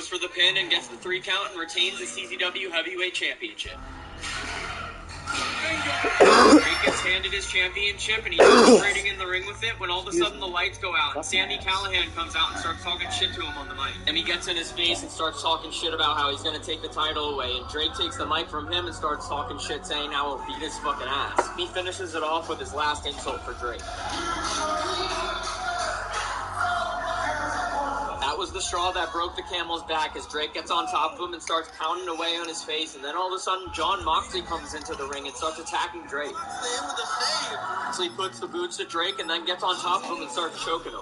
goes for the pin and gets the 3 count and retains the CZW Heavyweight Championship. Drake gets handed his championship and he's celebrating in the ring with it when all of a sudden the lights go out and Sami Callihan comes out and starts talking shit to him on the mic. And he gets in his face and starts talking shit about how he's going to take the title away, and Drake takes the mic from him and starts talking shit saying how he'll beat his fucking ass. He finishes it off with his last insult for Drake. That was the straw that broke the camel's back as Drake gets on top of him and starts pounding away on his face, and then all of a sudden John Moxley comes into the ring and starts attacking Drake. Moxley puts the boots to Drake and then gets on top of him and starts choking him.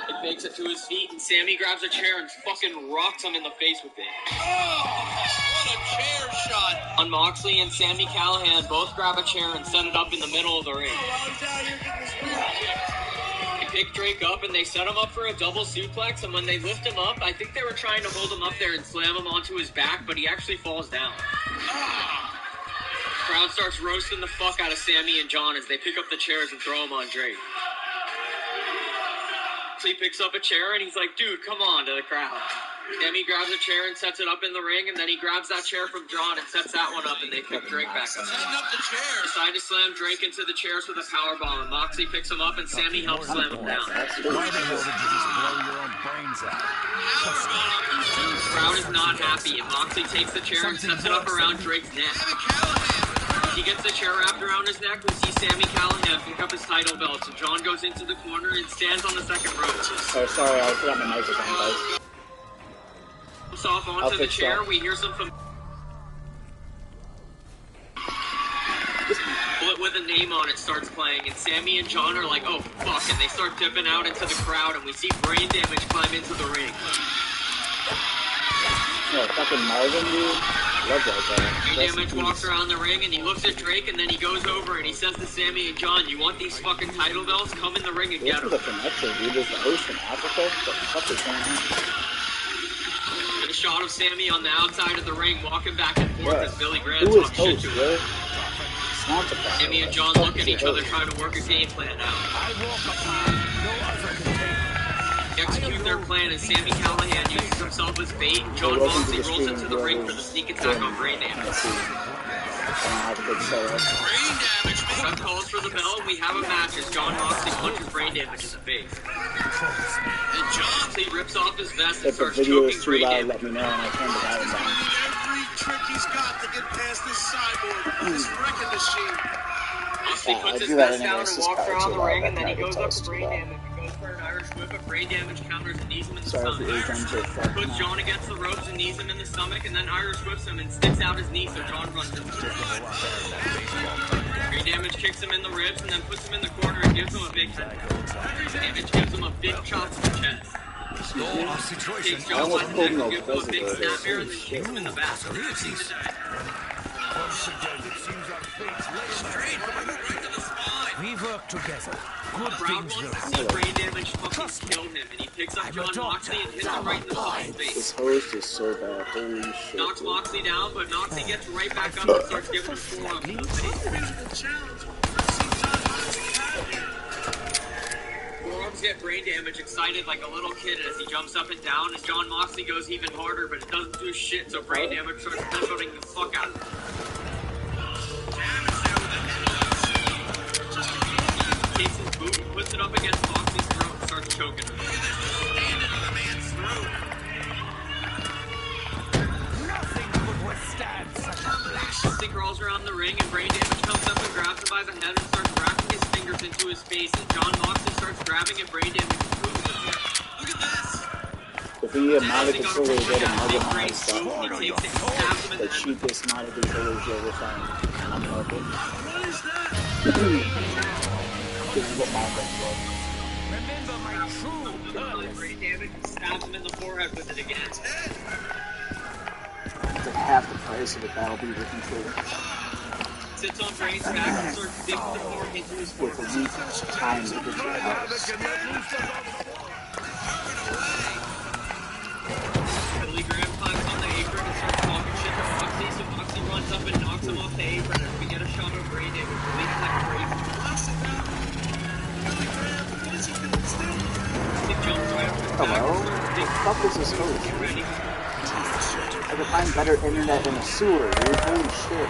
He makes it to his feet and Sammy grabs a chair and fucking rocks him in the face with it. What a chair shot! On Moxley and Sami Callihan both grab a chair and set it up in the middle of the ring. They pick Drake up and they set him up for a double suplex, and when they lift him up, I think they were trying to hold him up there and slam him onto his back, but he actually falls down. The crowd starts roasting the fuck out of Sammy and John as they pick up the chairs and throw them on Drake. So he picks up a chair and he's like, dude, come on, to the crowd. Sammy grabs a chair and sets it up in the ring, and then he grabs that chair from John and sets that one up, and they pick Drake back up. Setting up the chair. Decide to slam Drake into the chairs with a powerbomb, and Moxley picks him up, and Sammy helps slam him down. The crowd is not happy, and Moxley takes the chair and sets it up around Drake's neck. He gets the chair wrapped around his neck. We see Sami Callihan pick up his title belt, so John goes into the corner and stands on the second rope. Oh, sorry, I forgot my microphone, guys. Off onto the chair, we hear some bullet with a name on it starts playing, and Sammy and John are like, oh fuck, and they start dipping out into the crowd, and we see Brain Damage climb into the ring. Oh, fucking Marvin, dude. Love that guy. Brain Damage walks around the ring, and he looks at Drake, and then he goes over and he says to Sammy and John, you want these fucking title belts? Come in the ring and get them. This is a connection, dude. There's the host in Africa. What the fuck is going on? A shot of Sammy on the outside of the ring, walking back and forth as Billy Graham talks shit to him. Sammy and John look at each other, trying to work a game plan out. They execute their plan as Sami Callihan uses himself as bait, and John Moxley rolls into the ring for the sneak attack on Brain Damage. Chuck calls for the bell, and we have a match as John Moxley punches Brain Damage in the face. And Moxley rips off his vest and starts choking Brain Damage. Let me know, and I turn the volume down. Every trick he's got to get past this cyborg, this wrecking machine. Moxley puts his vest down and walks around the ring, and then he goes up to Brain Damage. For an Irish whip, but Brain Damage counters and knees him in the stomach. Puts John against the ropes and knees him in the stomach, and then Irish whips him and sticks out his knee so John runs into him. Brain Damage kicks him in the ribs and then puts him in the corner and gives him a big head. Damage gives him a big chop to the chest. Takes John by the neck and gives him a big snapmare and then kicks him in the back. We work together. The crowd wants to see Brain Damage fucking kill him, and he picks up John Moxley and hits him right in the fucking face. This host is so bad, holy shit. Knocks Moxley down, but Moxley gets right back up and starts giving him forearms to the face. Forearms get Brain Damage excited like a little kid as he jumps up and down, and John Moxley goes even harder, but it doesn't do shit, so Brain Damage starts pivoting the fuck out of him. Takes his boot and puts it up against Moxley's throat and starts choking him. Hand into the man's throat. Nothing could withstand such a blast. Moxley crawls around the ring and Brain Damage comes up and grabs him by the head and starts wrapping his fingers into his face, and John Moxley starts grabbing at Brain Damage. Look at this! If he mounted controller, he did a mother mind stuff. He takes it and stabs him in The the head. cheapest mounted controllers you ever find on the market. What is that? This is what my friends love. Remember my true purpose. Brain Damage and stabs him in the forehead with it again. It's like half the price of a Battle Beaver controller. Sits on Brain's back and starts digging the fork into his With forehead. a weak time to get your house. Billy Graham climbs on the apron and starts talking shit to Moxley, so Moxley runs up and knocks him off the apron, and we get a shot of Brain Damage releasing like a crazy. Billy Graham, what is he going to Hello? What the fuck is this host? I could find better internet in a sewer, dude. Holy shit.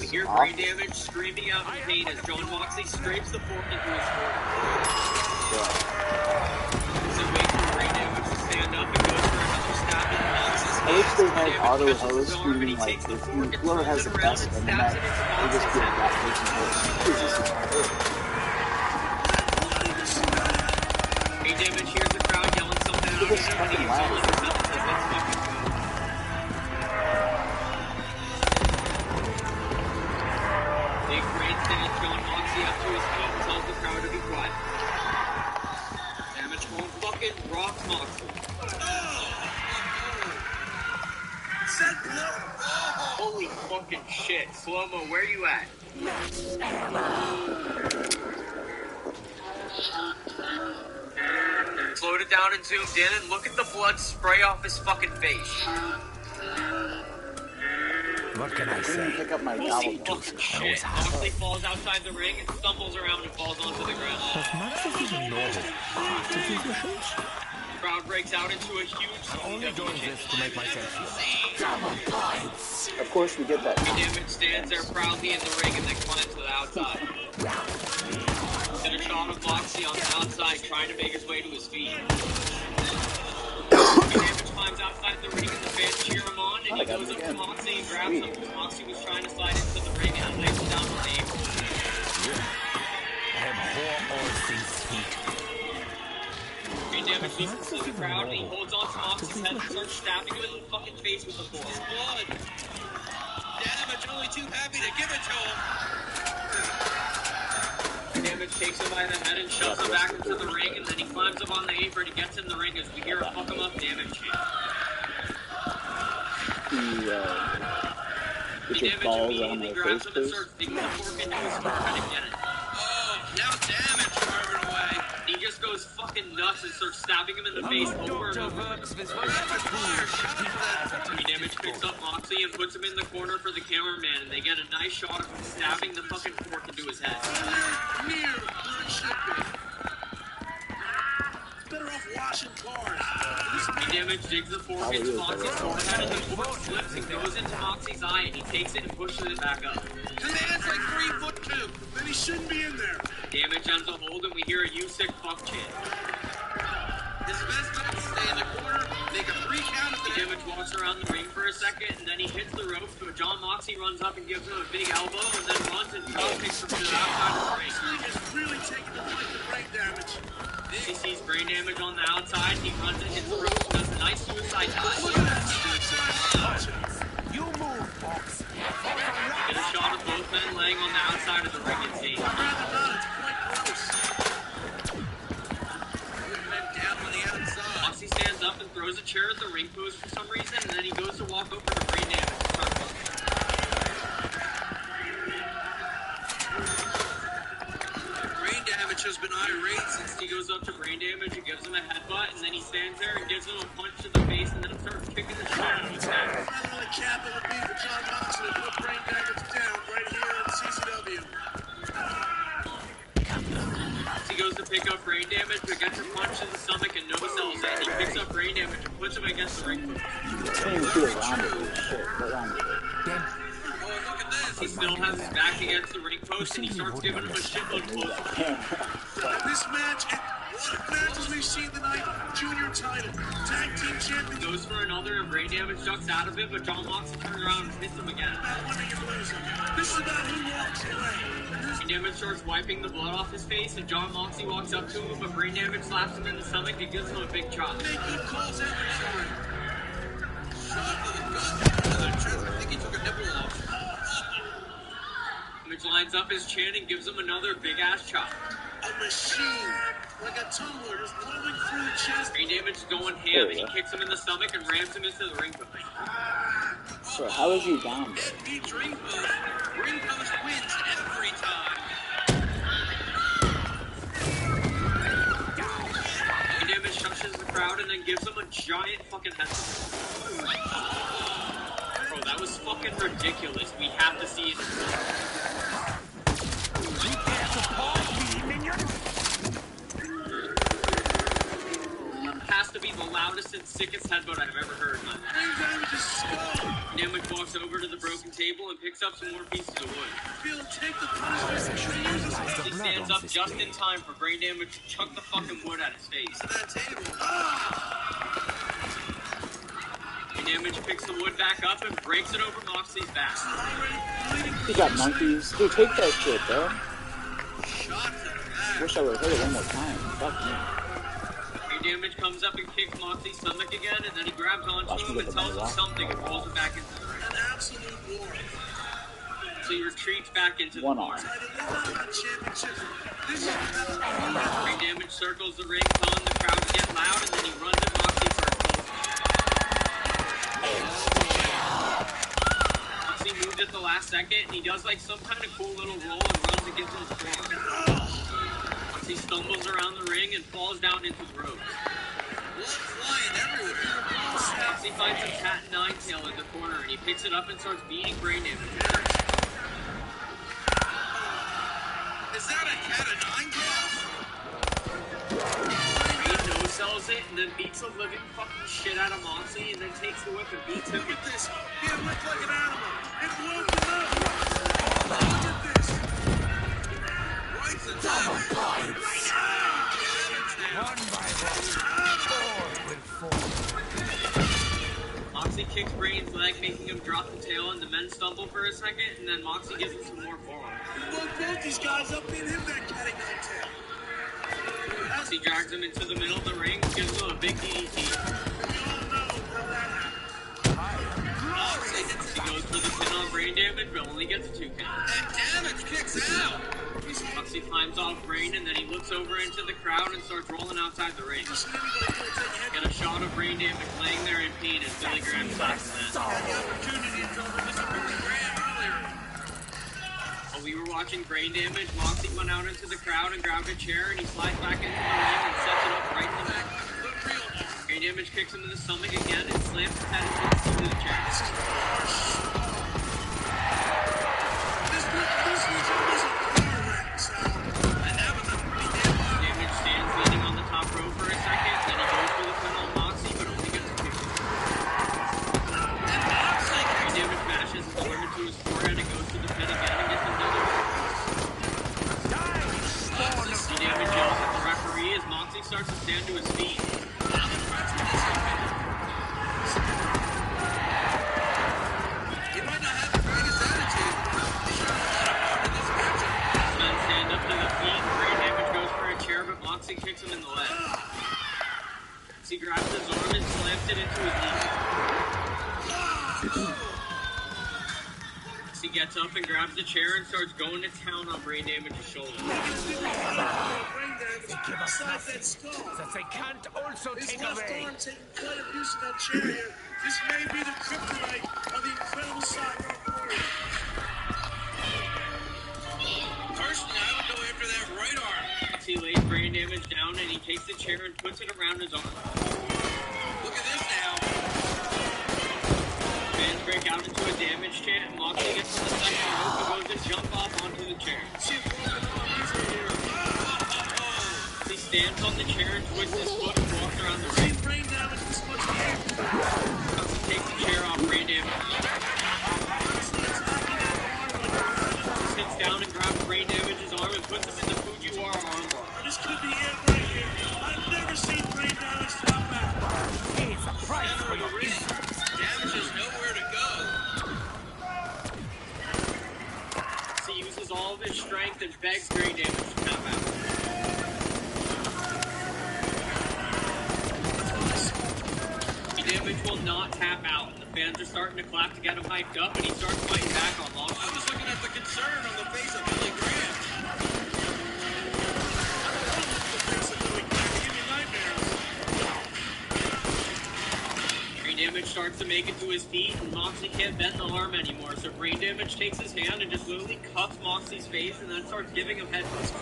We hear brain damage screaming out in pain as John Moxley scrapes the fork into his forehead. So wait for brain damage to stand up and goes for another stab in Moxley's face. I wish they had auto host, meaning like if whoever has the best internet, they just get that person's host. Jesus is great. Brain damage hears the crowd yelling something out Look at and this he fucking yells lag. himself and says, let's fucking go. Big brain stands John Moxley up to his feet and tells the crowd to be quiet. Damage won't fucking rock Moxley. Holy fucking shit. Slow-mo, where you at? Slowed it down and zoomed in and look at the blood spray off his fucking face. What can I I didn't say? pick up my Holy gobble. fucking shit. Moxley falls outside the ring and stumbles around and falls onto the ground. Does Moxie even know his part of his wishes? The crowd breaks out into a huge Only doing this to make myself feel. Of course we get that. Damage stands there proudly in the ring and then climbs to the outside. Then a shot of Moxley on the outside trying to make his way to his feet. Damage climbs outside the ring and the fans cheer him on and he goes up to Moxley and grabs him because Moxley was trying to slide into the ring and lays him down on the apron. I abhor all things sweet. Brain damage listens to the crowd and he holds on to Moxley's head and starts stabbing him in the fucking face with the fork. Blood. Damage only too happy to give it to him. Damage takes him by the head and shoves him back into the ring, and then he climbs up on the apron and gets in the ring as we hear a fuck him up Damage chant. With his Damage balls on immediately my grabs face, him and please. starts digging the fork into his forehead again. Oh, now Damage carving away. He just goes fucking nuts and starts stabbing him in the face over and over. Damage picks up Moxley and puts him in the corner for the cameraman, and they get a nice shot of him stabbing the fucking fork into his head. Near where it should be. Better off washing cars. Damage digs the fork into Moxley's forehead, and the fork slips and goes into Moxley's eye, and he takes it and pushes it back up. The man's like 3'2". Then he shouldn't be in there. Damage ends a hold, and we hear a "you sick fuck" chant. His best bet is stay in the corner, make a 3 count of the Damage walks around the ring for a second, and then he hits the ropes, but John Moxley runs up and gives him a big elbow, and then runs and drop kicks him to the outside of the ring. Moxley is really taking the fight to brain damage. He sees brain damage on the outside, and he runs and hits the ropes and does a nice suicide dive. Look at that suicide. You move, Fox. Get a shot of both men laying on the outside of the ring and scene. I'd rather not, it's quite gross. Men down on the outside. Moxley stands up and throws a chair at the ring post for some reason, and then he goes to walk over to brain damage and start fucking. Brain damage has been irate since He goes up to brain damage and gives him a headbutt, and then he stands there and gives him a punch to the face, and then starts kicking the shit out of his head. rather than a cap it would be for John Moxley to put brain damage down right here in CCW. He goes to pick up brain damage, but gets a punch in the stomach and no sells it. He picks up brain damage and puts him against the ring post. Can't even see around it. Shit, what's wrong with it? Oh, look at this. He still has his back against the ring post, and he starts giving him a shitload of blows. This match, and what matches we've seen tonight, junior title, tag team champion. Goes for another, and brain damage ducks out of it, but John Moxley turns around and hits him again. About winning and losing. This is about who walks away. Brain damage starts wiping the blood off his face, and John Moxley walks up to him, but brain damage slaps him in the stomach and gives him a big chop. Make good calls every time. Shot to the gut, to the chest. I think he took a nipple off. Damage lines up his chin and gives him another big-ass chop. A machine, like a tumbler, just blowing through the chest. Brain damage is going ham, and he kicks him in the stomach and rams him into the ring post. So how is he down, bro? Beats ring post. Ring post wins every time. Brain damage shushes the crowd and then gives him a giant fucking headbutt. Bro, that was fucking ridiculous. We have to see it. You can't support me, minion. be the loudest and sickest headbutt I've ever heard. Brain damage is skull. Damage walks over to the broken table and picks up some more pieces of wood. Feel take the punishment. He stands up just in time for Brain Damage to chuck the fucking wood at his face. That table. Brain Damage picks the wood back up and breaks it over Moxley's back. He got monkeys. Dude, take that shit, bro. Shot to the back. Wish I would have heard it one more time. Fuck me. Brain Damage comes up and kicks Moxley's stomach again, and then he grabs onto him and tells him something and rolls him back into the ring. An absolute war. So he retreats back into the One bar. arm. Brain Damage circles the ring, telling the crowd to get loud, and then he runs at Moxley for a close. Moxley moved at the last second, and he does like some kind of cool little roll and runs against his forearm. Moxley stumbles around the ring and falls down into the ropes. Blood flying everywhere. Moxley finds a cat and nine tail in the corner, and he picks it up and starts beating Brain Damage. Is that a cat of nine tails? Brain no-sells it and then beats the living fucking shit out of Moxley and then takes the whip and beats him. Look at this. He had whipped like an animal. It woke him up. Look at this. Right to the One by one, four will fall. Moxley kicks Brain's leg, making him drop the tail, and the men stumble for a second, and then Moxley gives him some more forearm. He woke both these guys up in him, that cat of nine tail. Moxley drags him into the middle of the ring, gives him a big DDT. We all know how that happened. Moxley goes for the pin on Brain Damage, but only gets a 2 count. And Damage kicks out. Moxley climbs off Brain, and then he looks over into the crowd and starts rolling outside the ring. Get a shot of Brain Damage laying there in pain as Billy Graham slaps him. While we were watching Brain Damage, Moxley went out into the crowd and grabbed a chair, and he slides back into the ring and sets it up right in the back. Brain Damage kicks him in the stomach again and slams his head into the chair. Damage stands leaning on the top row for a second, then he goes for the pin on Moxley, but only gets a 2. Brain Damage mashes his arm into his forehead and goes to the pin again and gets another 2. Damage yells at the referee as Moxley starts to stand to his feet. He might not have the greatest attitude. Men stand up to the feet, Brain Damage goes for a chair, but Moxley kicks him in the leg. He grabs his arm and slams it into his knee. He gets up and grabs the chair and starts going to town on Brain Damage's shoulder. Give us that skull. That they can't also His take left away. arm taking quite abuse of that chair here. This may be the kryptonite of the incredible Cyborg Warrior. Personally, I would go after that right arm. He lays Brain Damage down and he takes the chair and puts it around his arm. Look at this now. Fans break out into a damage chant and Moxley gets to the second rope and goes to jump off onto the chair. See if Walker here. He stands on the chair and twists his foot and walks around the ring. Brain damage this much here. Moxley takes the chair off Brain Damage. Sits down and grabs Brain Damage's arm and puts him in the Fujiwara armbar. This could be it right here. I've never seen brain damage drop back. It's a price for your innocence. Damage has nowhere to go. He uses all of his strength and begs Brain Damage to tap out. Brain Damage will not tap out, and the fans are starting to clap to get him hyped up, and he starts fighting back on Moxley. I was looking at the concern on the face of Billy Graham. Brain Damage starts to make it to his feet, and Moxley can't bend the arm anymore, so Brain Damage takes his hand and just literally cuts Moxley's face and then starts giving him headbutts.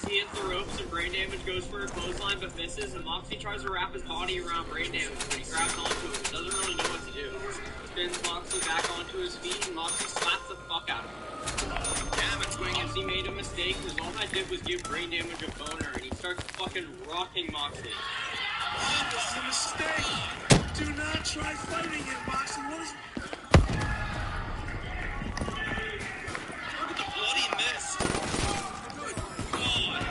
Moxie hits the ropes and Brain Damage goes for a clothesline but misses, and Moxie tries to wrap his body around Brain Damage, but he grabs onto him. He doesn't really know what to do. Spins Moxie back onto his feet, and Moxie slaps the fuck out of him. Moxie made a mistake because all I did was give Brain Damage a boner, and he starts fucking rocking Moxie. Oh, this is a mistake. Do not try fighting him, Moxie. What is... Look at the bloody mist. Good God.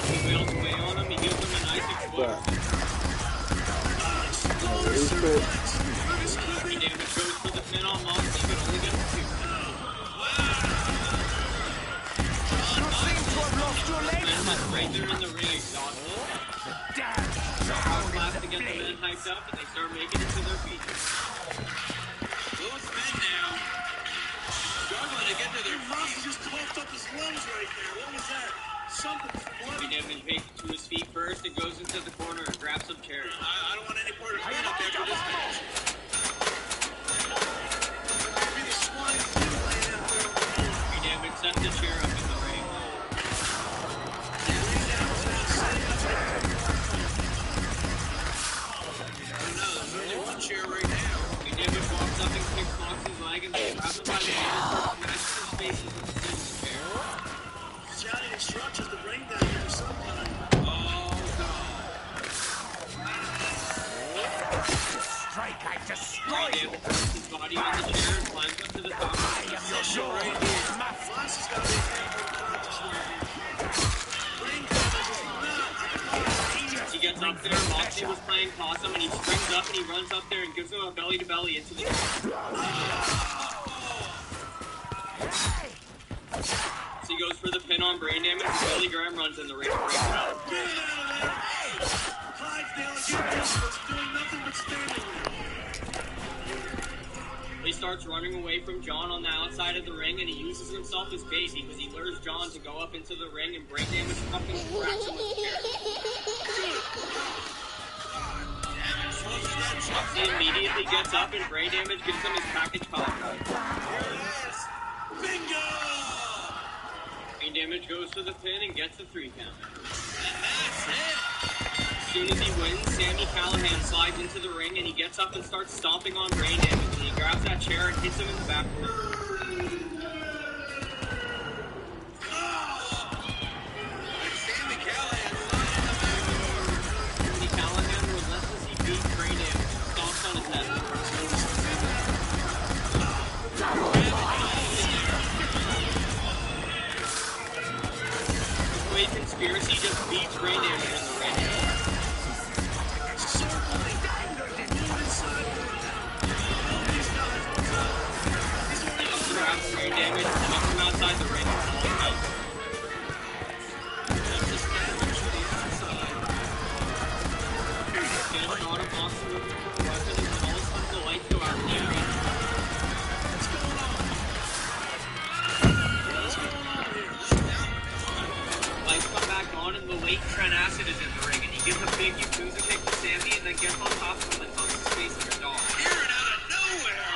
He wails away on him, he gives him a nice explosion. Brain Damage goes for the pin on Moxie, but only gets 2. Right there in the ring, exhausted. Class to get the men hyped up, and they start making it to their feet. Those men now struggling to get to their feet. Moxie just coughed up his lungs right there. What was that? Something's bloody. Brain Damage makes it to his feet first and goes into the corner and grabs some chairs. I don't want any part of being up there for this match. Be the swine flu laying out there. Brain Damage sets the chair up in the ring. Chair right now. Brain Damage walks up and kicks Moxie's leg and grabs him by the hand and starts smashing his face into the chair. He's shouting instructions to Brain Damage or some kind. Oh, God. Strike, I destroy Brain you. Damage puts his body on the chair and climbs up to the top. I am your lord. Moxie's got to be conscious right here. Brain Damage is not. He gets up there, Moxie was playing possum, and he springs up and he runs up there and gives him a belly-to-belly into the... So he goes for the pin on Brain Damage, and Billy Graham runs in the ring and breaks it up. Get it out of there! Clydesdale again was doing nothing but standing there. He starts running away from John on the outside of the ring, and he uses himself as bait because he lures John to go up into the ring, and Brain Damage fucking cracks him with the chair. Moxie immediately gets up, and Brain Damage gives him his package contract. Here it is! Bingo! Brain Damage goes for the pin and gets the 3 count. And that's it! As soon as he wins, Sammy Callahan slides into the ring, and he gets up and starts stomping on Brain Damage, and he grabs that chair and hits him in the back. Sammy Callahan Sammy Callahan relentlessly beats Brain Damage and stomps on his head. The way Conspiracy just beats Brain Damage in the ring. Brain Damage and knocks him outside the ring. Get a shot of Moxie with the weapon, and all of a sudden the lights go out in the arena. Lights come back on, and the late Trent Acid is in the ring, and he gives a big Yakuza kick to Sammy, and then gets on top of him and thumps his face like a dog. appearing out of nowhere!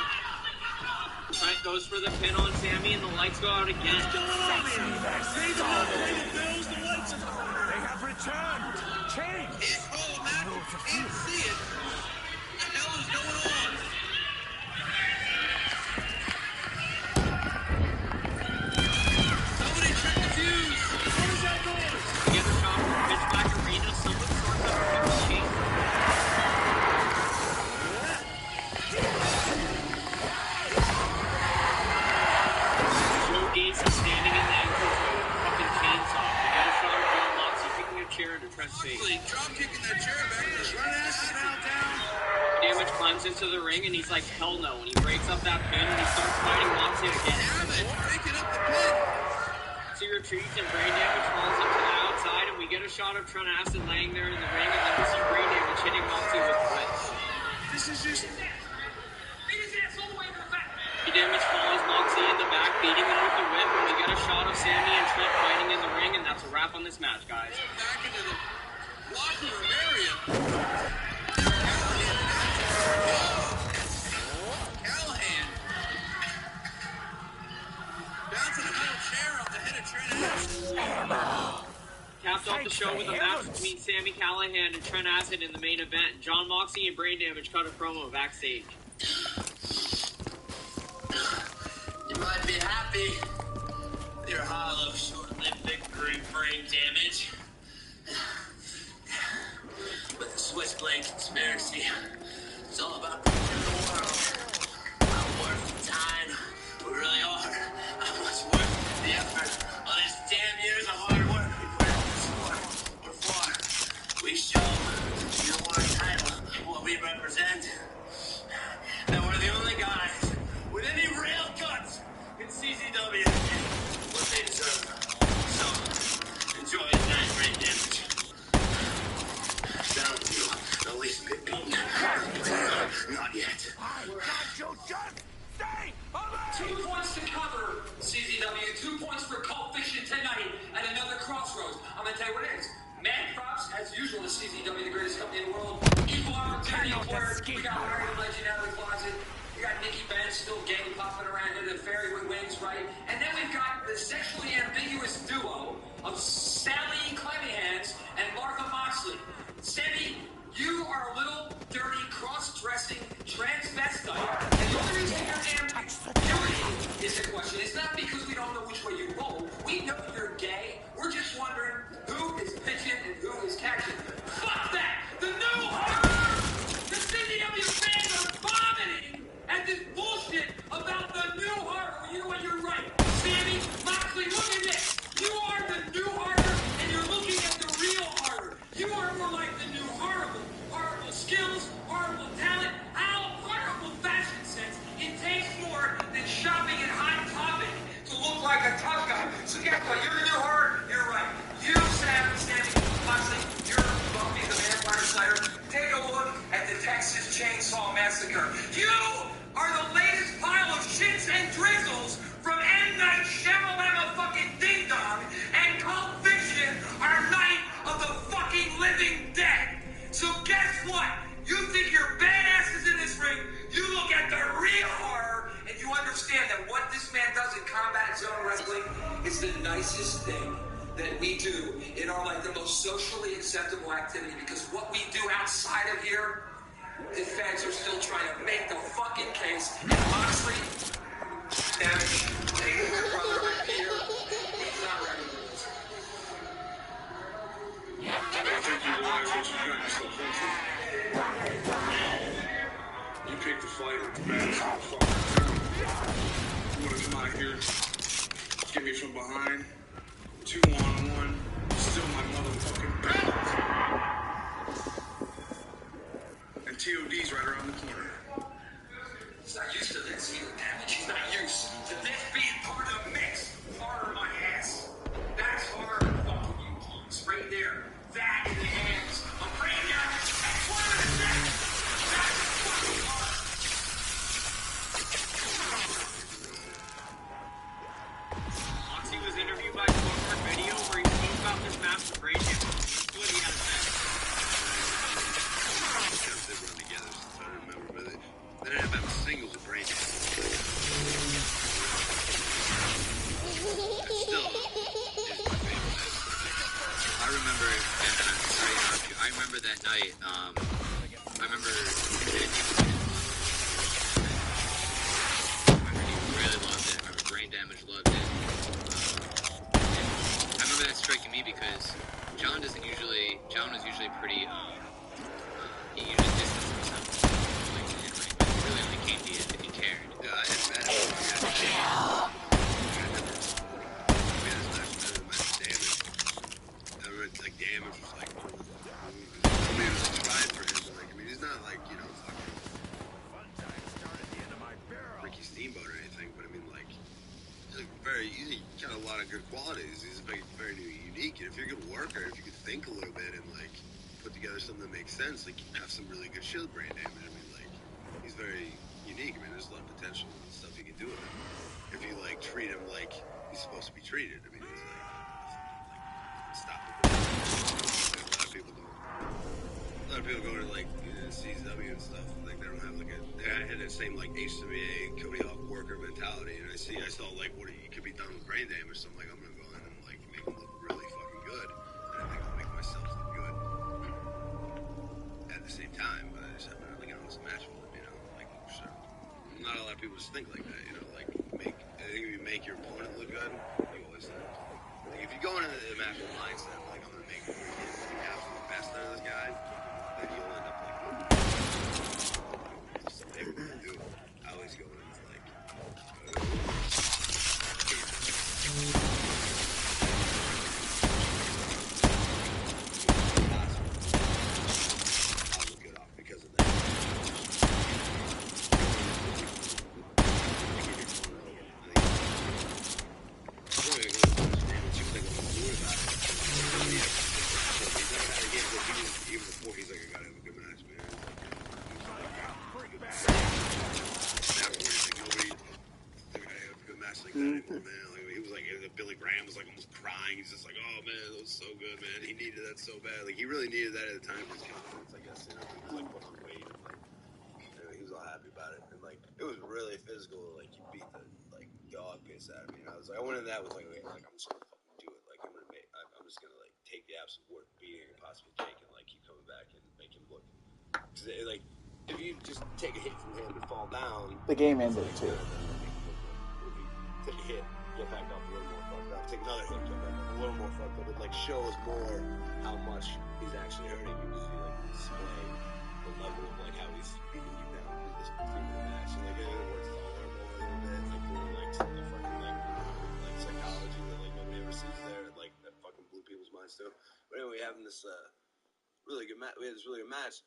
Trent goes for the pin on Sammy, and the lights go out again. What's going on here? They don't know the way the bills, the lights are on. They have returned. Change. Can't call a match, can't see it. What the hell is going on? Somebody check the fuse! What is that noise? We get a shot from the pitch black arena, someone starts up a triple chain. Joe Gates is standing in the entrance with a fucking chainsaw. We get a shot of John Moxley kicking a chair into Trent's face. Moxley drop kicking that chair back to the front ass now down. Damage climbs into the ring, and he's like, hell no. And he breaks up that pin, and he starts fighting Moxley again. Damage breaking up the pin. Moxie retreats, and Brain Damage falls up to the outside, and we get a shot of Trent Acid laying there in the ring, and then we see Brain Damage hitting Moxie with the whip. This is just... Damage follows Moxie in the back, beating him with the whip, and we get a shot of Sammy and Trent fighting in the ring, and that's a wrap on this match, guys. back into the locker room area. Callahan. Bouncing a metal chair off the head of Trent Acid. Capped off the show with a match between Sammy Callahan and Trent Acid in the main event. John Moxie and Brain Damage cut a promo backstage. You might be happy with your hollow, short-lived victory, Brain Damage. But the Switchblade conspiracy, it's all about the world. How worth the time we really are. How much worth the effort all these damn years of hard work we put out this sport. Before we show the world title what we represent. And we're the only guys with any real guts in CZW. What they deserve. So, enjoy the night, Brain Damage. Don't feel the least bit beaten. Not yet. I got you, just stay alive! 2 points to cover, CZW. 2 points for Cult Fiction tonight at another crossroads. I'm going to tell you what it is. Mad props, as usual, to CZW, the greatest company in the world. Equal opportunity employer. We got Iron Legend out of the closet. We got Nikki Benz still gay popping around into the fairy wings, right? And then we've got the sexually ambiguous duo of Sally Clemihans and Martha Moxley. Sammy, you are a little dirty, cross-dressing transvestite. And the only reason your ambiguity is a question. It's not because we don't know which way you roll. We know you're gay. We're just wondering who is pitching and who is catching. Fuck that! The new horror! The CZW fans are vomiting at this bullshit about the new horror. You know what? You're right. Sammy, Moxley, look at this. You are the new horror, and you're looking at the real horror. You are more like the new horrible. Horrible skills, horrible talent, horrible fashion sense. It takes more than shopping at Hot Topic to look like a tough guy. So guess what? You're the new horror. You're right. You, Sammy, Moxley, you're Buffy the Vampire Slayer. Take a look at the Texas Chainsaw Massacre. You are the latest pile of shits and drizzles from M. Night Shyamalan fucking Ding Dong and Cult Fiction are Night of the fucking Living Dead. So guess what? You think you're badasses in this ring. You look at the real horror and you understand that what this man does in combat zone wrestling is the nicest thing that we do in our, like, the most socially acceptable activity, because what we do outside of here, the feds are still trying to make the fucking case. And Moxley, Damage, taking your brother right here, he's not ready for this. I think you realize what you got yourself into. You picked the fight with the baddest motherfucker in town. You wanna come out here, get me from behind, 2-on-1, still my motherfucking belt. And TOD's right around the corner. He's not used to this either, Damage. He's not used to this being part of the mix. Horror my ass. That's horror fucking you punks right there. That in the hands of Brain Damage. That's one of the six. That's fucking horror. Moxie was interviewed by Scorecard Video where he spoke about this match with Brain Damage. That's what he had to say. They run together since I remember, but they didn't have singles with Brain Damage. Still, is my favorite match. I remember, I remember that night. I remember he really loved it. I remember Brain Damage loved it. I remember that striking me because John was usually pretty, he usually distanced himself. Like, it really only came to you if he cared. Yeah, I had met him. Like, Damage was like, I mean, it was like tried for him. Like, I mean, he's not like, you know, fucking Ricky Steamboat or anything, but I mean, like, he's like he's got a lot of good qualities. He's very unique. And if you're a good worker, if you could think a little bit and, like, put together something that makes sense, like, you have some really good shield Brain Damage. I mean, like, he's very unique. I mean, there's a lot of potential and stuff you can do with him. If you, like, treat him like he's supposed to be treated. I mean, it's like unstoppable. A lot of people don't. A lot of people go to, like, CZW and stuff. Like, they don't have, like, they had that same, like, HWA, Cody Hawk worker mentality. And I saw, like, what it could be done with Brain Damage. So I'm like, I'm gonna go in and, like, make him look really fucking good. And people just think like that, you know, like I think if you make your opponent look good, you always win. Like if you go into the match with mindset, like I'm gonna make the absolute best out of this guy, then you'll end up like some people do. I always go in with like I'll look it off because of that. Even before he's like, I gotta have a good match, man. Nobody I have a good match like that anymore, man. Like, he was like, Billy Graham was like almost crying. He's just like, oh man, that was so good, man. He needed that so bad. Like he really needed that at the time for his confidence, I guess. You know, he was like put on weight and like, you know, he was all happy about it. And like, it was really physical. Like he beat the like dog piss out of me. And I was like, I went in that with like, okay, like I'm just gonna fucking do it. Like I'm just gonna like take the absolute worst beating I can possibly take and like keep coming back and make him look. Cause like if you just take a hit from him and fall down, The game ended too. If you take a hit, get back up a little more fucked up. Take another hit, get back up a little more fucked up. It like shows more how much he's actually hurting you because he like display the level of like how he's beating you down in this particular match. And like it works all over a little bit. Like doing like some of the fucking like psychology that like nobody ever sees there. Like that fucking blew people's minds too. But anyway, having this really good match. We had this really good match,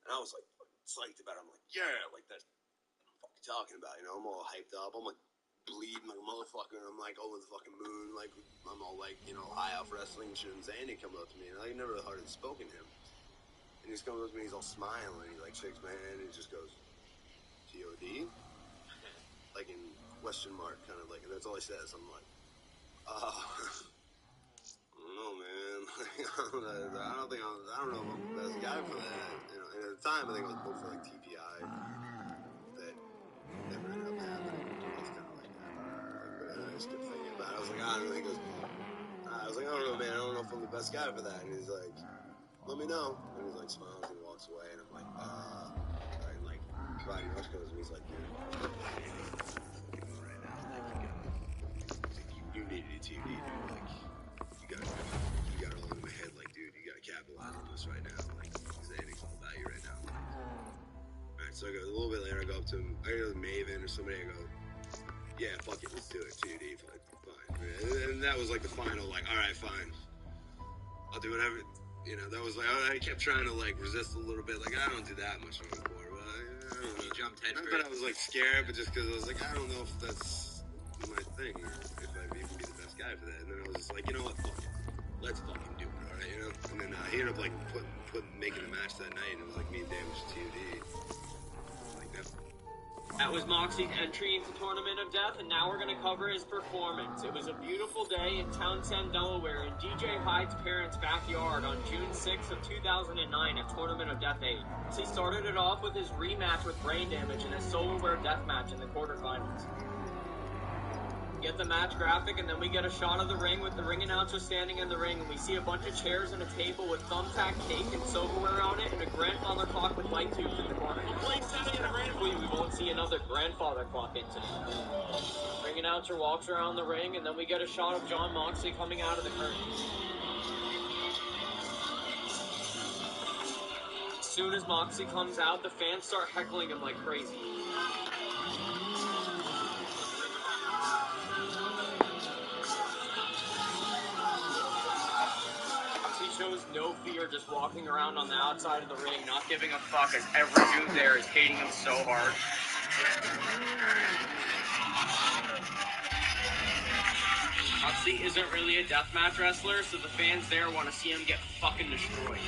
and I was like psyched about it. I'm like, yeah, like that's what I'm fucking talking about. You know, I'm all hyped up. I'm like bleeding like a motherfucker. And I'm like over the fucking moon. Like I'm all like, you know, high off wrestling shit. And Zanny comes up to me, and I never hardly spoken to him. And he's coming up to me. He's all smiling. He like shakes my hand. And he just goes, "T.O.D." Like in question mark, kind of like. And that's all he says. I'm like, I don't know, man. I don't know if I'm the best guy for that. You know, and at the time, I think I was booked for like TPI. That never ended up happening. I was kind of like, but I just kept thinking about it. I was like, I don't know. He goes, I was like, I don't know, man. I don't know if I'm the best guy for that. And he's like, let me know. And he's like, smiles and walks away. And I'm like, right. And like, Roddy Rush goes and he's like, dude, right now, like you need a TD, dude. Like, you got all in my head, like, dude, you gotta capitalize on this right now. Like, Zanny's all about you right now. Alright, so I go, a little bit later, I go up to him, I go to Maven or somebody, I go, yeah, fuck it, let's do it, TD, fine. And that was like the final, like, alright, fine. I'll do whatever, you know, that was like, I kept trying to, like, resist a little bit, like, I don't do that much on the board, but I don't know. You jumped head Not first. that I was, like, scared, but just because I was like, I don't know if that's my thing, or if I'd even be the best guy for that. And then I was just like, you know what, fuck it. Let's fucking do it, alright, you know? And then he ended up, like, making a match that night, and it was like me and Dan was TOD. Like, That was Moxie's entry into Tournament of Death, and now we're going to cover his performance. It was a beautiful day in Townsend, Delaware, in DJ Hyde's parents' backyard on June 6th of 2009 at Tournament of Death 8. He started it off with his rematch with Brain Damage in a solo-wear death match in the quarterfinals. Get the match graphic, and then we get a shot of the ring with the ring announcer standing in the ring, and we see a bunch of chairs and a table with thumbtack cake and silverware on it, and a grandfather clock with light tubes in the corner. We won't see another grandfather clock incident. Ring announcer walks around the ring, and then we get a shot of John Moxley coming out of the curtain. As soon as Moxley comes out, the fans start heckling him like crazy. Shows no fear, just walking around on the outside of the ring, not giving a fuck, as every dude there is hating him so hard. Moxley isn't really a deathmatch wrestler, so the fans there want to see him get fucking destroyed.